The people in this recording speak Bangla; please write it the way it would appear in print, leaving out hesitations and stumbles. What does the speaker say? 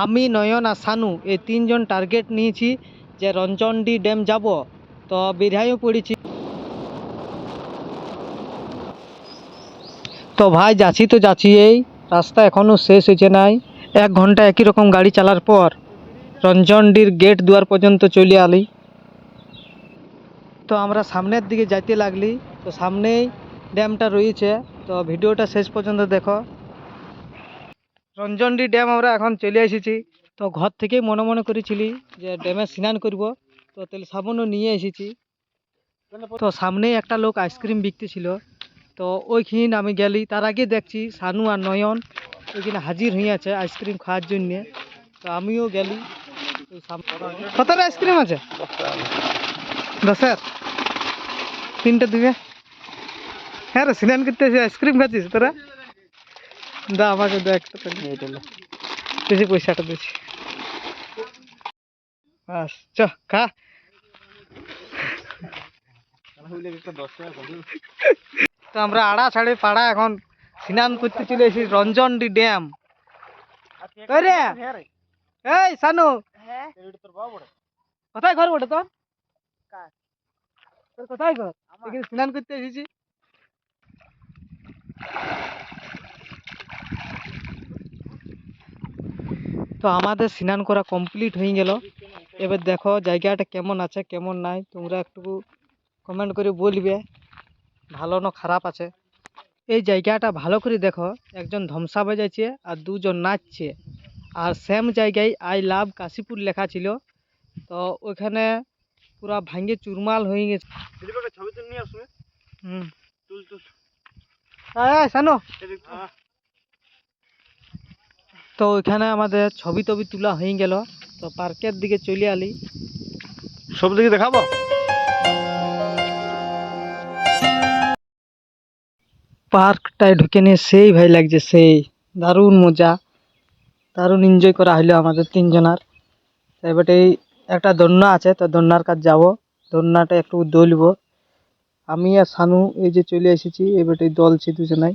আমি নয়ন আর সানু এই তিনজন টার্গেট নিয়েছি যে রঞ্জনডি ড্যাম যাব। তো বিধায়ও পড়েছি। তো ভাই যাচ্ছি তো যাচ্ছি, এই রাস্তা এখনও শেষ হয়েছে নাই। 1 ঘন্টা একই রকম গাড়ি চালার পর রঞ্জনডির গেট দুয়ার পর্যন্ত চলে আলি। তো আমরা সামনের দিকে যাইতে লাগলি। তো সামনেই ড্যামটা রয়েছে, তো ভিডিওটা শেষ পর্যন্ত দেখো। রঞ্জনডি ড্যাম আমরা এখন চলে এসেছি। তো ঘর থেকেই মনে মনে করেছিলি যে ড্যামে স্নান করব, তো তেল সাবানও নিয়ে এসেছি। তো সামনেই একটা লোক আইসক্রিম বিকতেছিল, তো ওইখানে আমি গেলি। তার আগে দেখছি সানু আর নয়ন ওইখানে হাজির হয়ে আছে আইসক্রিম খাওয়ার জন্য। তো আমিও গেলি। কতটা আইসক্রিম আছে? 10-এর 3টে দিবে। হ্যাঁ রে, স্নান করতে এসে আইসক্রিম খাচ্ছিস তোরা? দা আমাকে দে একটা, বেশি পয়সাটা দিচ্ছি। বাস চ খা। তো আমরা আড়া ছাড়ে পাড়া এখন স্নান করতে চলে এসেছি রঞ্জনডি ড্যাম। এই সানু, কোথায় ঘর বটে তোর? তোর কোথায় ঘর? এখানে স্নান করতে এসেছি। তো আমাদের স্নান করা কমপ্লিট হয়ে গেল। এবার দেখো জায়গাটা কেমন আছে কেমন নাই, তোমরা একটু কমেন্ট করে বলবে ভালো না খারাপ আছে। এই জায়গাটা ভালো করে দেখো, একজন ধমসা বাজাইছে আর দুজন নাচছে। আর সেম জায়গায় আই লাভ কাশীপুর লেখা ছিল। তো ওইখানে পুরা ভাঙ্গে চুরমাল হয়ে গেছে। হুম, শানু। তো ওইখানে আমাদের ছবি টবি তোলা হয়ে গেল। তো পার্কের দিকে চলে আলি। সব দিকে দেখাবো। পার্কটায় ঢুকে নিয়ে সেই ভাই লাগছে, সেই দারুণ মজা, দারুণ এনজয় করা হইলো আমাদের তিনজনার। এবারে এই একটা দোলনা আছে, তো দোলনার কাছে যাবো, দোলনাটা একটু দোলবো। আমি আর সানু এই যে চলে এসেছি, এবারে দলছি দুজনাই।